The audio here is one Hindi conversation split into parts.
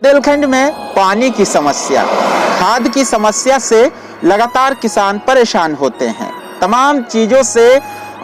बुंदेलखंड में पानी की समस्या, खाद की समस्या से लगातार किसान परेशान होते हैं। तमाम चीजों से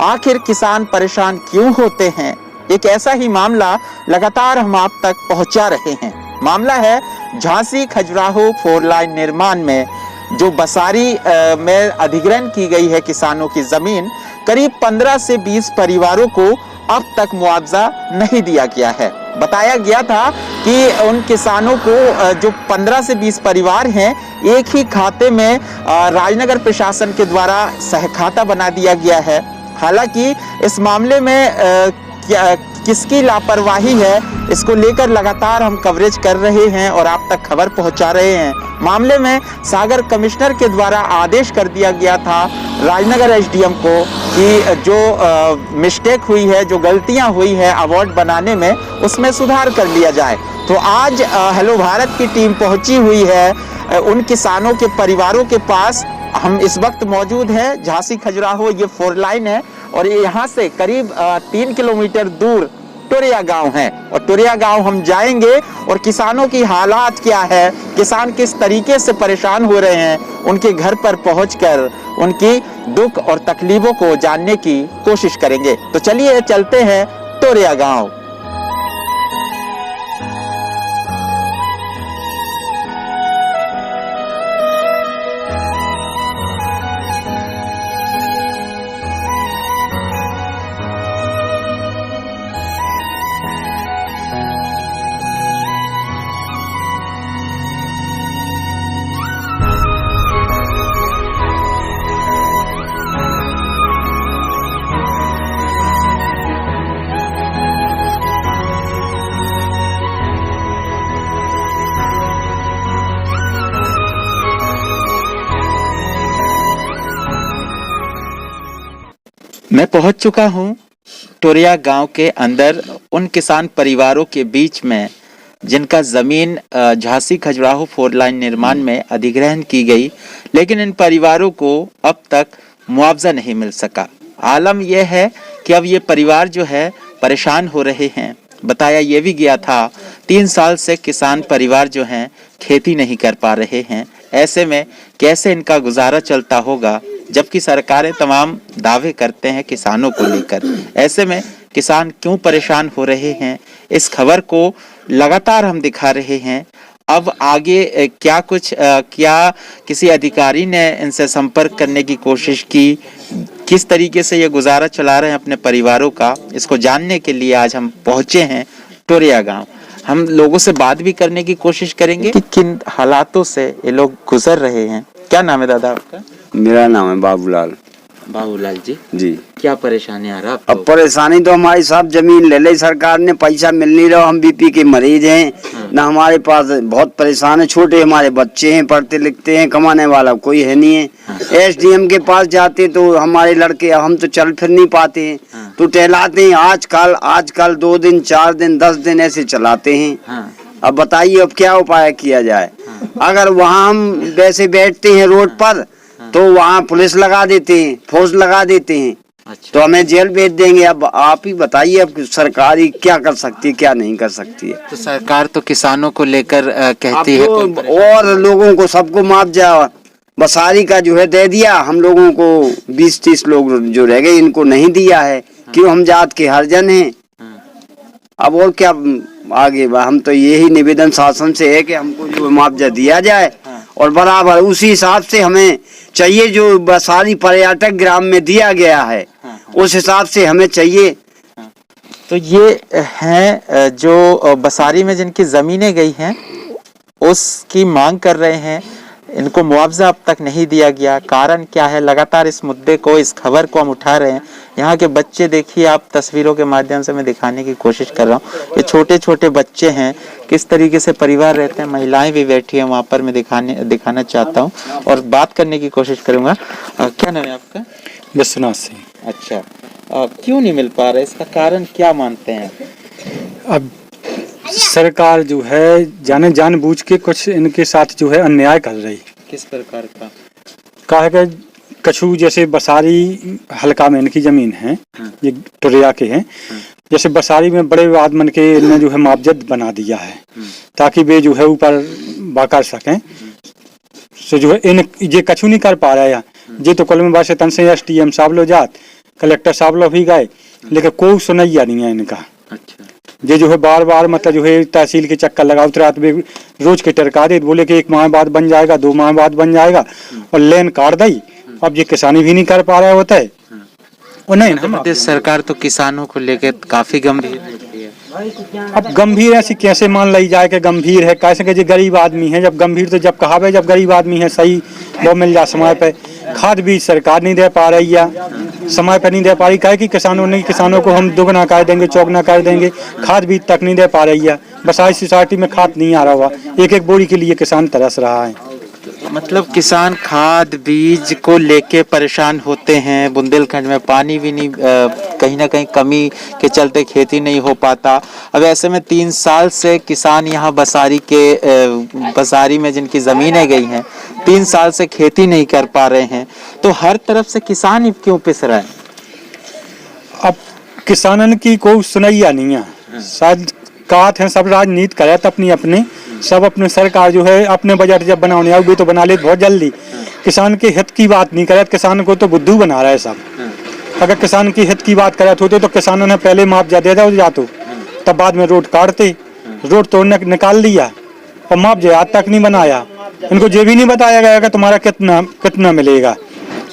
आखिर किसान परेशान क्यों होते हैं, एक ऐसा ही मामला लगातार हम आप तक पहुंचा रहे हैं। मामला है झांसी खजुराहो 4 लाइन निर्माण में, जो बसारी में अधिग्रहण की गई है किसानों की जमीन। करीब 15 से 20 परिवारों को अब तक मुआवजा नहीं दिया गया है। बताया गया था कि उन किसानों को जो 15 से 20 परिवार हैं, एक ही खाते में राजनगर प्रशासन के द्वारा सहखाता बना दिया गया है। हालांकि इस मामले में किसकी लापरवाही है, इसको लेकर लगातार हम कवरेज कर रहे हैं और आप तक खबर पहुंचा रहे हैं। मामले में सागर कमिश्नर के द्वारा आदेश कर दिया गया था राजनगर एसडीएम को कि जो मिस्टेक हुई है, जो गलतियां हुई है अवार्ड बनाने में, उसमें सुधार कर लिया जाए। तो आज हेलो भारत की टीम पहुंची हुई है उन किसानों के परिवारों के पास। हम इस वक्त मौजूद हैं झांसी खजुराहो, ये 4 लाइन है और यहाँ से करीब 3 किलोमीटर दूर टोरिया गांव है। और टोरिया गांव हम जाएंगे और किसानों की हालात क्या है, किसान किस तरीके से परेशान हो रहे हैं, उनके घर पर पहुंचकर उनकी दुख और तकलीफों को जानने की कोशिश करेंगे। तो चलिए चलते हैं टोरिया गांव। मैं पहुंच चुका हूं टोरिया गांव के अंदर उन किसान परिवारों के बीच में जिनका जमीन झांसी खजुराहो 4 लाइन निर्माण में अधिग्रहण की गई, लेकिन इन परिवारों को अब तक मुआवजा नहीं मिल सका। आलम यह है कि अब ये परिवार जो है परेशान हो रहे हैं। बताया ये भी गया था 3 साल से किसान परिवार जो हैं खेती नहीं कर पा रहे हैं। ऐसे में कैसे इनका गुजारा चलता होगा, जबकि सरकारें तमाम दावे करते हैं किसानों को लेकर। ऐसे में किसान क्यों परेशान हो रहे हैं, इस खबर को लगातार हम दिखा रहे हैं। अब आगे क्या किसी अधिकारी ने इनसे संपर्क करने की कोशिश की, किस तरीके से ये गुजारा चला रहे हैं अपने परिवारों का, इसको जानने के लिए आज हम पहुंचे हैं टोरिया गांव। हम लोगों से बात भी करने की कोशिश करेंगे कि किन हालातों से ये लोग गुजर रहे हैं। क्या नाम है दादा आपका? मेरा नाम है बाबूलाल। बाबूलाल जी जी, क्या परेशानी आ रहा है? अब परेशानी तो हमारी साहब जमीन ले ली सरकार ने, पैसा मिल नहीं रहा। हम बीपी के मरीज हैं ना, हमारे पास बहुत परेशान है। छोटे हमारे बच्चे हैं, पढ़ते लिखते हैं, कमाने वाला कोई है नहीं है। एसडीएम के पास जाते तो हमारे लड़के, हम तो चल फिर नहीं पाते हैं, तो टहलाते हैं। आजकल 2 दिन 4 दिन 10 दिन ऐसे चलाते हैं। अब बताइए अब क्या उपाय किया जाए। अगर वहाँ हम वैसे बैठते हैं रोड पर तो वहाँ पुलिस लगा देते हैं, फौज लगा देते हैं। अच्छा। तो हमें जेल भेज देंगे। अब आप ही बताइए अब सरकार ही क्या कर सकती है, क्या नहीं कर सकती है। तो सरकार तो किसानों को लेकर कहती है और लोगों को सबको मुआवजा बसारी का जो है दे दिया, हम लोगों को 20-30 लोग जो रह गए इनको नहीं दिया है। क्यों? हम जात के हरिजन हैं। अब और क्या आगे, हम तो यही निवेदन शासन से है कि हमको जो मुआवजा दिया जाए और बराबर उसी हिसाब से हमें चाहिए। जो बसारी पर्यटक ग्राम में दिया गया है उस हिसाब से हमें चाहिए। तो ये हैं जो बसारी में जिनकी जमीनें गई हैं उसकी मांग कर रहे हैं, इनको मुआवजा अब तक नहीं दिया गया। कारण क्या है? लगातार इस मुद्दे को, इस खबर को हम उठा रहे हैं। यहाँ के बच्चे देखिए, आप तस्वीरों के माध्यम से मैं दिखाने की कोशिश कर रहा हूँ। ये छोटे छोटे बच्चे हैं, किस तरीके से परिवार रहते हैं। महिलाएं भी बैठी हैं वहाँ पर, मैं दिखाना चाहता हूँ और बात करने की कोशिश करूँगा। क्या नाम है आपका? विश्वनाथ सिंह। अच्छा, क्यों नहीं मिल पा रहा है, इसका कारण क्या मानते हैं? अब सरकार जो है जानबूझ के कुछ इनके साथ जो है अन्याय कर रही। किस प्रकार का? कहा है कछु जैसे बसारी हल्का में इनकी जमीन है, ये टोरिया के हैं, जैसे बसारी में बड़े आदमन के ने जो है मुआवजत बना दिया है ताकि वे जो है ऊपर बाकर सकें। सो जो है इन ये कछु नहीं कर पा रहा है। ये तो कल में बात से तन से SDM साहब लो जात, कलेक्टर साहब लो भी गए, लेकिन कोई सुनैया नहीं है इनका। अच्छा। ये जो है बार बार मतलब जो है तहसील के चक्कर लगाओ, रात में रोज के टरका दे, बोले कि 1 माह बाद बन जाएगा, 2 माह बाद बन जाएगा, और लेन काट दी। अब ये किसानी भी नहीं कर पा रहा होता है। और नहीं मध्य प्रदेश सरकार तो किसानों को लेकर काफी गंभीर होती है। अब गंभीर ऐसी कैसे मान ली जाए कि गंभीर है, कैसे कि गरीब आदमी है। जब गंभीर तो जब कहावे जब गरीब आदमी है सही वो मिल जाए समय पे। खाद बीज सरकार नहीं दे पा रही है, समय पे नहीं दे पा रही, कहे कि किसानों को हम दुगना कर देंगे, चौगना कर देंगे, खाद बीज तक नहीं दे पा रही है। बसाई सोसाइटी में खाद नहीं आ रहा हुआ, एक बोरी के लिए किसान तरस रहा है। मतलब किसान खाद बीज को लेके परेशान होते हैं। बुंदेलखंड में पानी भी नहीं, कहीं ना कहीं कमी के चलते खेती नहीं हो पाता। अब ऐसे में 3 साल से किसान यहाँ बसारी में जिनकी जमीनें गई हैं 3 साल से खेती नहीं कर पा रहे हैं, तो हर तरफ से किसान ही क्यों पिस रहा है? अब किसानन की कोई सुनैया नहीं है। शायद कात है सब राजनीति करे अपनी अपनी, सब अपने सरकार जो है अपने बजट जब बनाने आओगी तो बना ले बहुत जल्दी। किसान के हित की बात नहीं करे, किसान को तो बुद्धू बना रहा है सब। अगर किसान की हित की बात करते होते तो किसानों ने पहले मुआवजा दे दो जातो, तब बाद में रोड काटते, रोड तोड़ने निकाल लिया और मुआवजा आज तक नहीं बनाया। इनको ये भी नहीं बताया गया कि तुम्हारा कितना मिलेगा।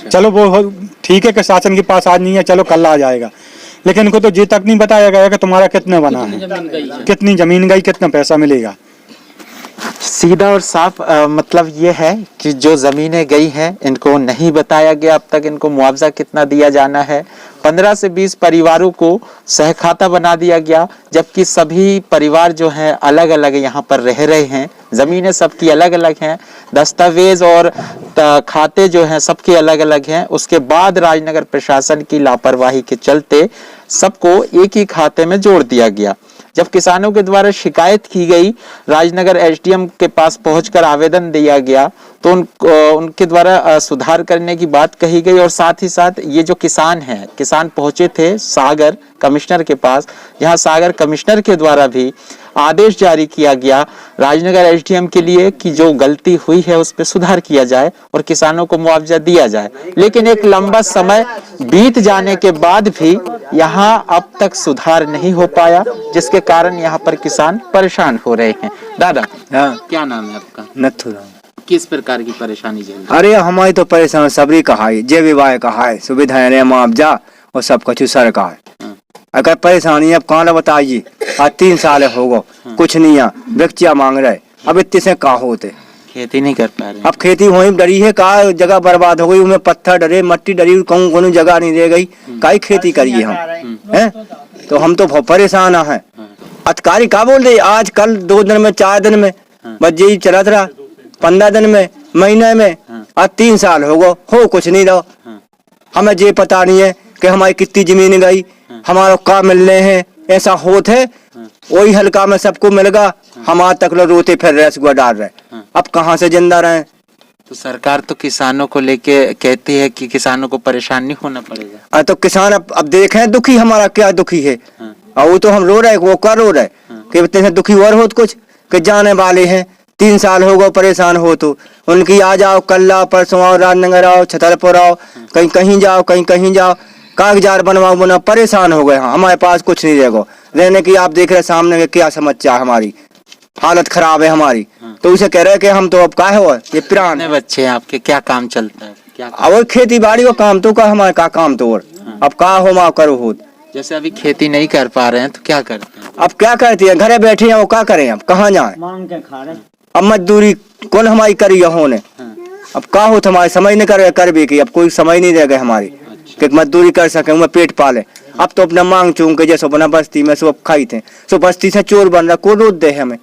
चलो वो ठीक है कि शासन के पास आज नहीं है, चलो कल आ जाएगा, लेकिन इनको तो ये तक नहीं बताया गया कि तुम्हारा कितना बना है, कितनी जमीन गई, कितना पैसा मिलेगा। सीधा और साफ मतलब ये है कि जो जमीनें गई हैं इनको नहीं बताया गया अब तक इनको मुआवजा कितना दिया जाना है। 15 से 20 परिवारों को सहखाता बना दिया गया, जबकि सभी परिवार जो हैं अलग अलग यहाँ पर रह रहे हैं। जमीनें सबकी अलग अलग हैं, दस्तावेज और खाते जो हैं सबके अलग अलग हैं। उसके बाद राजनगर प्रशासन की लापरवाही के चलते सबको एक ही खाते में जोड़ दिया गया। जब किसानों के द्वारा शिकायत की गई, राजनगर SDM के पास पहुंचकर आवेदन दिया गया, तो उनके द्वारा सुधार करने की बात कही गई। और साथ ही साथ ये जो किसान पहुंचे थे सागर कमिश्नर के पास, जहां सागर कमिश्नर के द्वारा भी आदेश जारी किया गया राजनगर SDM के लिए कि जो गलती हुई है उस पर सुधार किया जाए और किसानों को मुआवजा दिया जाए। लेकिन एक लंबा समय बीत जाने के बाद भी यहाँ अब तक सुधार नहीं हो पाया, जिसके कारण यहाँ पर किसान परेशान हो रहे हैं। दादा, क्या नाम है आपका? नथुराम। किस प्रकार की परेशानी झेल? अरे हमारी तो परेशान सबरी कहा है, जय विवाह कहा है, सुविधाएं रे मुआवजा और सब कुछ सरकार। अगर परेशानी अब कहाँ बताइए, आज 3 साल हो गो कुछ नहीं है, वृक्षिया मांग रहे, अब इतने से कहा होते खेती नहीं कर पा रहे। अब खेती वही डरी है, कहा जगह बर्बाद हो गई, उनमें पत्थर डरे, मट्टी डरी, कहूँ कोनो जगह नहीं रह गई, काई खेती करिए हम हैं। तो हम तो बहुत परेशान है। अधिकारी का बोल रहे आज कल 2 दिन में 4 दिन में बस यही चलत रहा, 15 दिन में महीने में, आज 3 साल हो गो हो कुछ नहीं रहो। हमें ये पता नहीं है कि हमारी कितनी जमीन गई, हमारा का मिलने हैं, ऐसा होत है। वही हल्का में सबको मिलेगा, हमारे तक लो रोते फिर रसगुआ डाल रहे, अब कहाँ से जिंदा रहे। तो सरकार तो किसानों को लेके कहती है कि किसानों को परेशान नहीं होना पड़ेगा। तो किसान अब देखें दुखी हमारा क्या दुखी है। और वो तो हम रो रहे, वो कर रो रहे कि इतने से दुखी और हो कुछ कि जाने वाले हैं। 3 साल हो गए परेशान हो, तो उनकी आ जाओ, कल आओ, परसों आओ, राजनगर आओ, छतरपुर आओ, कहीं कहीं जाओ, कहीं जाओ, कागजात बनवाओ, बना परेशान हो गए। हाँ, हमारे पास कुछ नहीं रहेगा रहने की। आप देख रहे सामने क्या समस्या है, हमारी हालत खराब है हमारी। तो उसे कह रहे कि हम तो अब क्या हो ये प्राण बच्चे आपके क्या काम चलता है? क्या और खेती बाड़ी का काम तो का हमारे का काम तो और अब का हो मा करो हो। जैसे अभी खेती नहीं कर पा रहे हैं तो क्या करते हैं? अब क्या करती है, घरे बैठे हैं, वो क्या करें, अब कहाँ जाए, मांग के खा रहे। अब मजदूरी कौन हमारी करी होने। अब का हो हमारे समझ नहीं कर भी की, अब कोई समझ नहीं रह गए हमारी कि मजदूरी कर सके, मैं पेट पाले। अब तो अपना मांग चूंग के जैसे अपना बस्ती में सब खाई थे, सो बस्ती से चोर बन रहा, को रोज दे हमें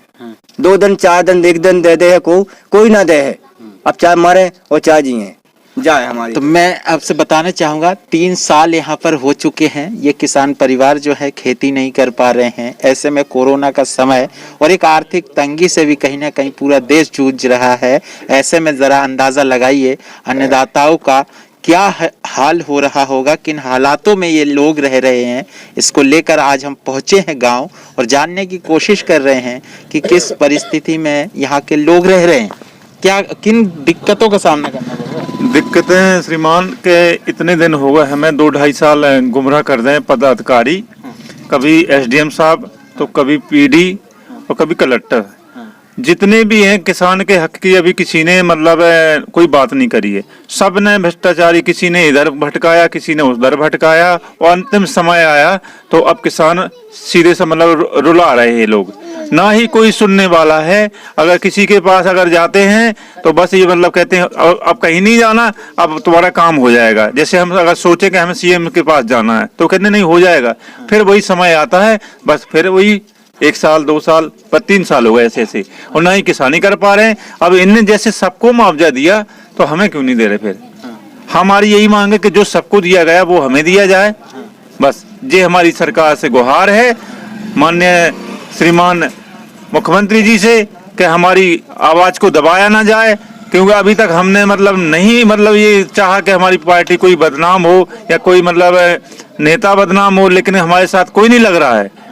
2 दिन 4 दिन 1 दिन दे दे है, कोई ना दे है। अब चाहे मरे और चाहे जिए जाए हमारी। तो मैं आपसे बताना चाहूंगा 3 साल यहाँ पर हो चुके हैं, ये किसान परिवार जो है खेती नहीं कर पा रहे हैं। ऐसे में कोरोना का समय और एक आर्थिक तंगी से भी कहीं ना कहीं पूरा देश जूझ रहा है। ऐसे में जरा अंदाजा लगाइए अन्नदाताओं का क्या हाल हो रहा होगा, किन हालातों में ये लोग रह रहे हैं, इसको लेकर आज हम पहुंचे हैं गांव और जानने की कोशिश कर रहे हैं कि किस परिस्थिति में यहाँ के लोग रह रहे हैं, क्या किन दिक्कतों का सामना करना पड़ रहा है। दिक्कतें श्रीमान के इतने दिन हो गए हमें 2-2.5 साल गुमराह कर दें पदाधिकारी, कभी एसडीएम साहब तो कभी पीडी और कभी कलेक्टर, जितने भी हैं किसान के हक की अभी किसी ने मतलब कोई बात नहीं करी है। सब ने भ्रष्टाचारी, किसी ने इधर भटकाया किसी ने उधर भटकाया और अंतिम समय आया तो अब किसान सीधे से मतलब रुला रहे हैं लोग, ना ही कोई सुनने वाला है। अगर किसी के पास अगर जाते हैं तो बस ये मतलब कहते हैं अब कहीं नहीं जाना, अब तुम्हारा काम हो जाएगा। जैसे हम अगर सोचे कि हमें सीएम के पास जाना है तो कहते नहीं हो जाएगा, फिर वही समय आता है, बस फिर वही 1 साल 2 साल पर 3 साल हो गए ऐसे ऐसे, और ना ही किसानी कर पा रहे हैं। अब इनने जैसे सबको मुआवजा दिया तो हमें क्यों नहीं दे रहे। फिर हमारी यही मांग है कि जो सबको दिया गया वो हमें दिया जाए। बस ये हमारी सरकार से गुहार है, माननीय श्रीमान मुख्यमंत्री जी से, कि हमारी आवाज को दबाया ना जाए, क्योंकि अभी तक हमने मतलब नहीं मतलब ये चाहा कि हमारी पार्टी कोई बदनाम हो या कोई मतलब नेता बदनाम हो, लेकिन हमारे साथ कोई नहीं लग रहा है।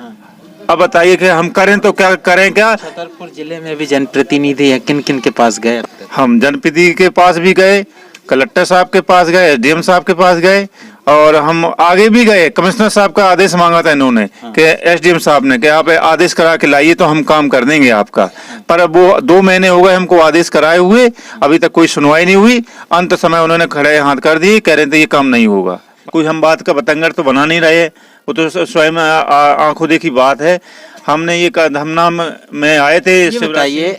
अब बताइए कि हम करें तो क्या करें। क्या छतरपुर जिले में भी जनप्रतिनिधि है, किन किन के पास गए? हम जनप्रतिनिधि के पास भी गए, कलेक्टर साहब के पास गए, एसडीएम साहब के पास गए, और हम आगे भी गए। कमिश्नर साहब का आदेश मांगा था इन्होंने कि एसडीएम साहब ने कि आप आदेश करा के लाइए तो हम काम कर देंगे आपका, पर अब वो 2 महीने हो गए हमको आदेश कराए हुए, अभी तक कोई सुनवाई नहीं हुई। अंत समय उन्होंने खड़े हाथ कर दिए, कह रहे थे ये काम नहीं होगा। कोई हम बात का बतंगड़ तो बना नहीं रहे, वो तो स्वयं आंखों देखी बात है। हमने ये धमना में आए थे। ये बताइए,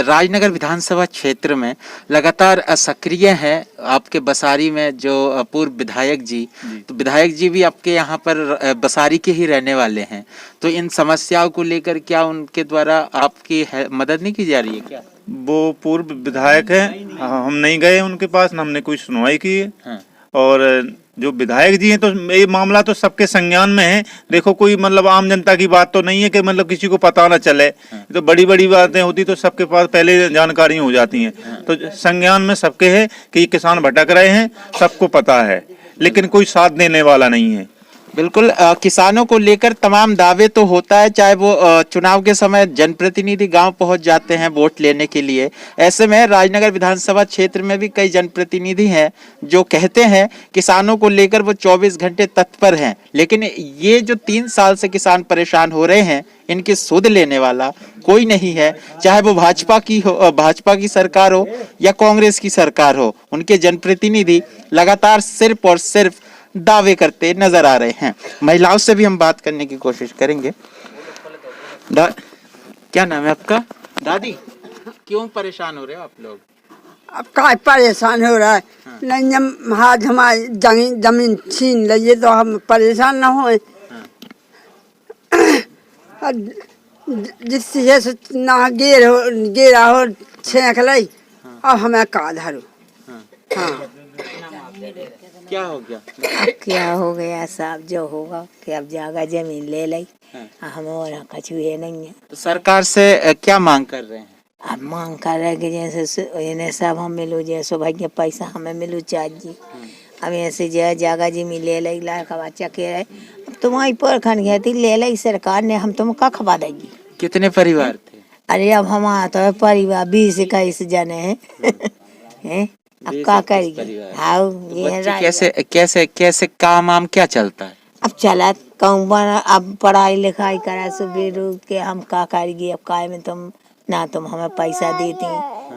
राजनगर विधानसभा क्षेत्र में लगातार सक्रिय है आपके बसारी में जो पूर्व विधायक जी, तो विधायक जी भी आपके यहाँ पर बसारी के ही रहने वाले हैं, तो इन समस्याओं को लेकर क्या उनके द्वारा आपकी मदद नहीं की जा रही है क्या? वो पूर्व विधायक है, हम नहीं गए उनके पास, न हमने कोई सुनवाई की है। हाँ। और जो विधायक जी हैं तो ये मामला तो सबके संज्ञान में है। देखो कोई मतलब आम जनता की बात तो नहीं है कि मतलब किसी को पता ना चले, तो बड़ी बड़ी बातें होती तो सबके पास पहले जानकारी हो जाती हैं। तो संज्ञान में सबके है कि ये किसान भटक रहे हैं, सबको पता है, लेकिन कोई साथ देने वाला नहीं है। बिल्कुल, किसानों को लेकर तमाम दावे तो होता है, चाहे वो चुनाव के समय जनप्रतिनिधि गांव पहुंच जाते हैं वोट लेने के लिए। ऐसे में राजनगर विधानसभा क्षेत्र में भी कई जनप्रतिनिधि हैं जो कहते हैं किसानों को लेकर वो 24 घंटे तत्पर हैं, लेकिन ये जो 3 साल से किसान परेशान हो रहे हैं इनकी सुध लेने वाला कोई नहीं है। चाहे वो भाजपा की सरकार हो या कांग्रेस की सरकार हो, उनके जनप्रतिनिधि लगातार सिर्फ और सिर्फ दावे करते नजर आ रहे हैं। महिलाओं से भी हम बात करने की कोशिश करेंगे। क्या नाम है आपका? दादी, क्यों परेशान हो रहे हो आप लोग? अब काय परेशान हो रहा है? नहीं, हम हाथ हमारी जमीन छीन लिए तो हम परेशान ना हो। जिससे ना गेरा हो छेक लाई, अब हमें का धरो। हाँ, क्या हो गया? अब क्या हो गया साहब, जो होगा कि अब जागा जमीन ले ली, हम और कछु ये नहीं है। तो सरकार से क्या मांग कर रहे हैं? अब मांग कर रहे कि जैसे इन्हें सब हम मिलू, जैसे भाई के पैसा हमें मिलू चाहिए। अब ऐसे जो जागा जमीन ले ली, लड़का बच्चा के रहे, अब तुम्हारी पर खन गया थी ले ली सरकार ने, हम तुम का खबा देंगे। कितने परिवार थे? अरे अब हमारा तो परिवार 20-21 जने हैं। अब क्या करिए? हाँ, ये कैसे काम आम क्या चलता है? अब चला कहूँ बना, अब पढ़ाई लिखाई करा सुबह उठ के हम का करेंगे। अब काय में तुम ना तुम हमें पैसा देती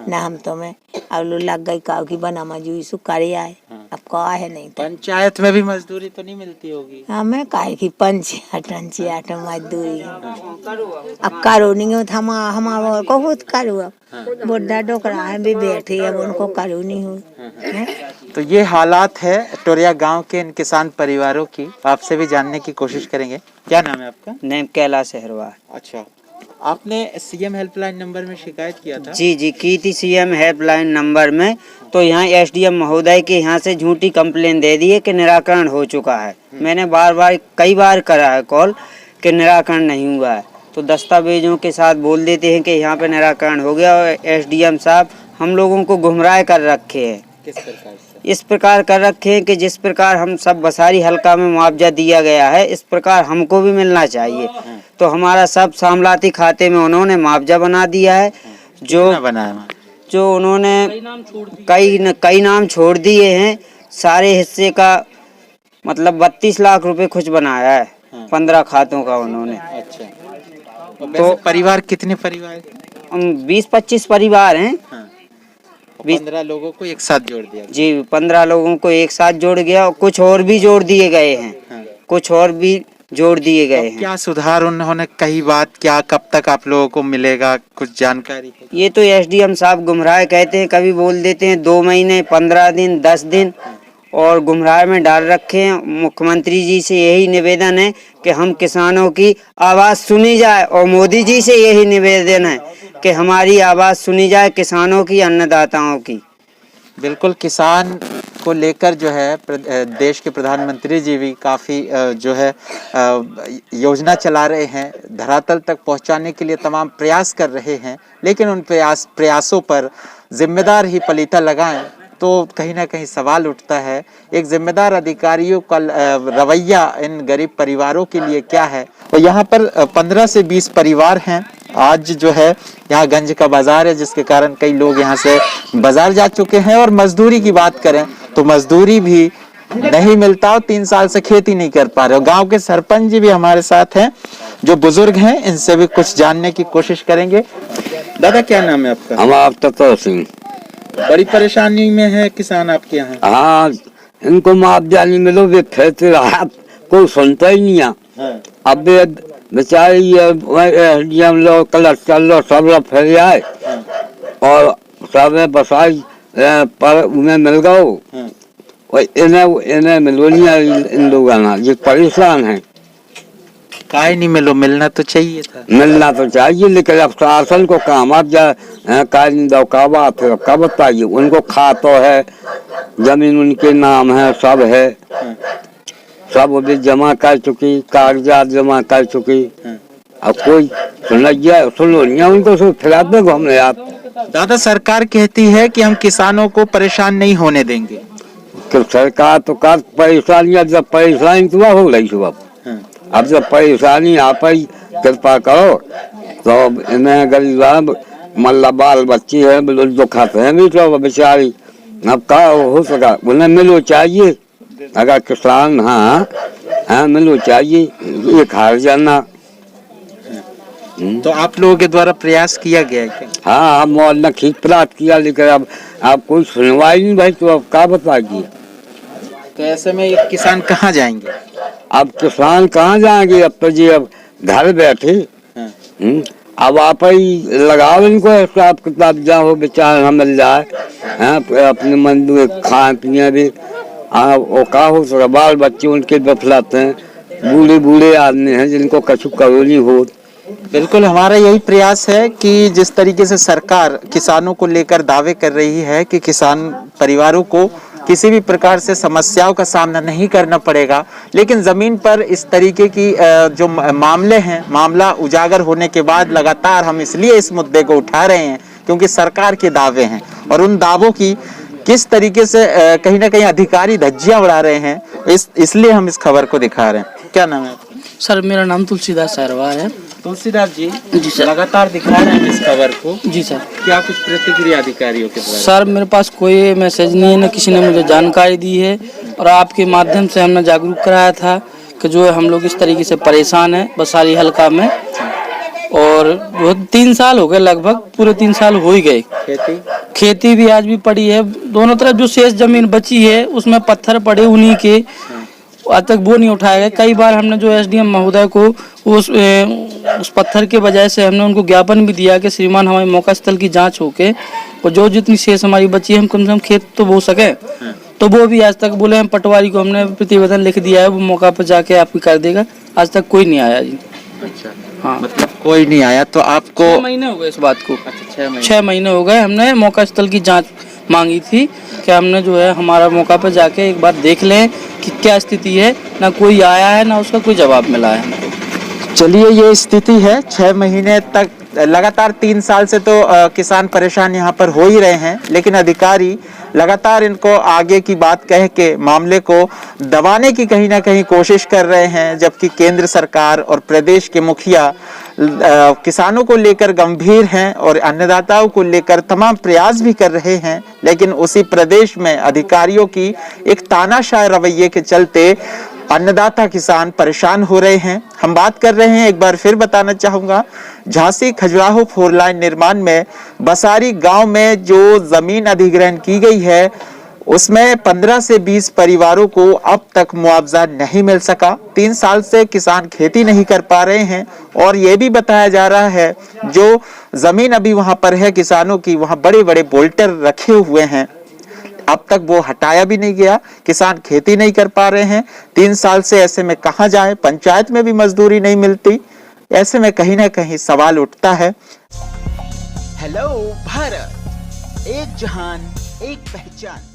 ना हम तुम्हें, अब लो लग गई काव की बना मजदूरी सु करे आए। अब का है नहीं तो पंचायत में भी मजदूरी तो नहीं मिलती होगी? हमें काहे की पंचायत मजदूरी अब करो नहीं हो, हमारा को खुद करो। अब बुढ़ा डोकरा है भी बैठे, अब उनको करो नहीं हो। तो ये हालात है टोरिया गांव के इन किसान परिवारों की, आपसे भी जानने की कोशिश करेंगे। क्या नाम है आपका? नेम कैलाश अहरवार। अच्छा, आपने सीएम हेल्पलाइन नंबर में शिकायत किया था? जी की थी सीएम हेल्पलाइन नंबर में, तो यहाँ एसडीएम महोदय के यहाँ से झूठी कंप्लेन दे दी है कि निराकरण हो चुका है। मैंने कई बार करा है कॉल कि निराकरण नहीं हुआ है, तो दस्तावेजों के साथ बोल देते हैं कि यहाँ पे निराकरण हो गया, और एसडीएम साहब हम लोगों को गुमराह कर रखे हैं। किस प्रकार से? इस प्रकार कर रखे हैं कि जिस प्रकार हम सब बसारी हल्का में मुआवजा दिया गया है, इस प्रकार हमको भी मिलना चाहिए। तो हमारा सब सामलाती खाते में उन्होंने मुआवजा बना दिया है। जो उन्होंने कई नाम छोड़ दिए हैं। सारे हिस्से का मतलब 32 लाख रुपए कुछ बनाया है। 15 खातों का उन्होंने। तो परिवार कितने परिवार? 20-25 परिवार हैं। 15 लोगों को एक साथ जोड़ दिया जी, 15 लोगों को एक साथ जोड़ गया और कुछ और भी जोड़ दिए गए हैं। कुछ और भी जोड़ दिए गए हैं। क्या सुधार उन्होंने कही बात, क्या कब तक आप लोगों को मिलेगा, कुछ जानकारी है? ये तो एसडीएम साहब गुमराह कहते हैं, कभी बोल देते हैं 2 महीने, 15 दिन, 10 दिन और गुमराह में डाल रखे हैं। मुख्यमंत्री जी से यही निवेदन है कि हम किसानों की आवाज़ सुनी जाए और मोदी जी से यही निवेदन है कि हमारी आवाज़ सुनी जाए, किसानों की, अन्नदाताओं की। बिल्कुल, किसान को लेकर जो है देश के प्रधानमंत्री जी भी काफ़ी जो है योजना चला रहे हैं, धरातल तक पहुंचाने के लिए तमाम प्रयास कर रहे हैं। लेकिन उन प्रयासों पर जिम्मेदार ही पलीता लगाएं तो कहीं ना कहीं सवाल उठता है। एक जिम्मेदार अधिकारियों का रवैया इन गरीब परिवारों के लिए क्या है। और यहाँ पर 15 से 20 परिवार हैं। आज जो है यहाँ गंज का बाजार है, जिसके कारण कई लोग यहाँ से बाजार जा चुके हैं। और मजदूरी की बात करें तो मजदूरी भी नहीं मिलता और 3 साल से खेती नहीं कर पा रहे। गांव के सरपंच जी भी हमारे साथ हैं, जो बुजुर्ग हैं, इनसे भी कुछ जानने की कोशिश करेंगे। दादा, क्या नाम है आपका? हमारा तो सिंह। बड़ी परेशानी में है किसान आपके यहाँ? हाँ, इनको मुआवजा नहीं मिलो, वे फिरते रहा, कोई सुनता ही नहीं है। अब बेचारी एसडीएम लोग, कलेक्टर लोग सब लोग फिर आए और सब बसाई पर उन्हें मिल गओ और इन्हें मिलो नहीं। इन लोगों ना ये परेशान है। काहे नहीं मिलो? मिलना तो चाहिए था। मिलना तो चाहिए, लेकिन अब शासन को काम आप का बताइए। उनको खातो है, जमीन उनके नाम है, सब है, सब अभी जमा कर चुकी, कागजात जमा कर चुकी। अब कोई सुनो नहीं उनको, फिरा दो हमने आप। दादा, सरकार कहती है कि हम किसानों को परेशान नहीं होने देंगे। तो सरकार तो कर परेशानियां, जब परेशानी तो हो रही सब। अब जब परेशानी आप ही कृपा करो तो इन्हें गरीब मतलब बाल बच्चे हैं, जो खाते हैं भी तो बेचारी। अब का हो सका, उन्हें मिलो चाहिए। अगर किसान हाँ मिलो चाहिए, ये खा जाना। तो आप लोगों के द्वारा प्रयास किया गया है क्या? हाँ, मोहल्ला ठीक प्राप्त किया, लेकिन अब कोई सुनवाई नहीं भाई। तो अब क्या बताइए? तो ऐसे में ये किसान कहाँ जाएंगे? अब किसान कहाँ जाएंगे? अब तो जी अब घर बैठे। अब आप ही लगाओ इनको हिसाब किताब, जाओ बेचारा हम मिल जाए अपने मन में खाए पिए भी। वो का हो सका, बाल बच्चे उनके बफलाते हैं, बूढ़े बूढ़े आदमी हैं जिनको कछु करो नहीं हो। बिल्कुल, हमारा यही प्रयास है कि जिस तरीके से सरकार किसानों को लेकर दावे कर रही है कि किसान परिवारों को किसी भी प्रकार से समस्याओं का सामना नहीं करना पड़ेगा, लेकिन जमीन पर इस तरीके की जो मामले हैं, मामला उजागर होने के बाद लगातार हम इसलिए इस मुद्दे को उठा रहे हैं क्योंकि सरकार के दावे हैं और उन दावों की किस तरीके से कहीं ना कहीं अधिकारी धज्जियां उड़ा रहे हैं, इसलिए हम इस खबर को दिखा रहे हैं। क्या नाम है? सर, मेरा नाम तुलसीदास सहरवार है। तुलसीदास जी सर, लगातार दिखा रहे हैं इस खबर को। जी सर। क्या कुछ प्रतिक्रिया अधिकारियों के द्वारा? सर, मेरे पास कोई मैसेज नहीं है, न किसी ने मुझे जानकारी दी है और आपके माध्यम से हमने जागरूक कराया था कि जो है हम लोग इस तरीके से परेशान हैं बसारी हल्का में। और वो 3 साल हो गए, लगभग पूरे 3 साल हो ही गए। खेती भी आज भी पड़ी है, दोनों तरफ जो शेष जमीन बची है उसमें पत्थर पड़े उन्हीं के, आज तक वो नहीं उठाया गया। कई बार हमने जो एसडीएम महोदय को उस पत्थर के बजाय से हमने उनको ज्ञापन भी दिया कि श्रीमान हमारे मौका स्थल की जांच होके और जो जितनी शेष हमारी बची है हम कम से कम खेत तो बो सके। तो वो भी आज तक बोले हम पटवारी को हमने प्रतिवेदन लिख दिया है, वो मौका पर जाके आपकी कर देगा। आज तक कोई नहीं आया जी। अच्छा, हाँ, मतलब कोई नहीं आया। तो आपको 6 महीने हो गए इस बात को। अच्छा, 6 महीने हो गए। हमने मौका स्थल की जांच मांगी थी कि हमने जो है हमारा मौका पर जाके एक बार देख लें कि क्या स्थिति है। ना कोई आया है, ना उसका कोई जवाब मिला है। चलिए, ये स्थिति है। 6 महीने तक लगातार 3 साल से तो किसान परेशान यहाँ पर हो ही रहे हैं, लेकिन अधिकारी लगातार इनको आगे की बात कह के मामले को दबाने की कहीं ना कहीं कोशिश कर रहे हैं, जबकि केंद्र सरकार और प्रदेश के मुखिया किसानों को लेकर गंभीर हैं और अन्नदाताओं को लेकर तमाम प्रयास भी कर रहे हैं, लेकिन उसी प्रदेश में अधिकारियों की एक तानाशाह रवैये के चलते अन्नदाता किसान परेशान हो रहे हैं। हम बात कर रहे हैं, एक बार फिर बताना चाहूंगा, झांसी खजुराहो 4 लाइन निर्माण में बसारी गांव में जो जमीन अधिग्रहण की गई है उसमें 15 से 20 परिवारों को अब तक मुआवजा नहीं मिल सका। 3 साल से किसान खेती नहीं कर पा रहे हैं और ये भी बताया जा रहा है जो जमीन अभी वहां पर है किसानों की, वहां बड़े बड़े बोल्टर रखे हुए हैं, अब तक वो हटाया भी नहीं गया, किसान खेती नहीं कर पा रहे हैं 3 साल से। ऐसे में कहां जाए, पंचायत में भी मजदूरी नहीं मिलती, ऐसे में कहीं ना कहीं सवाल उठता है। हेलो भारत, एक जहान एक पहचान।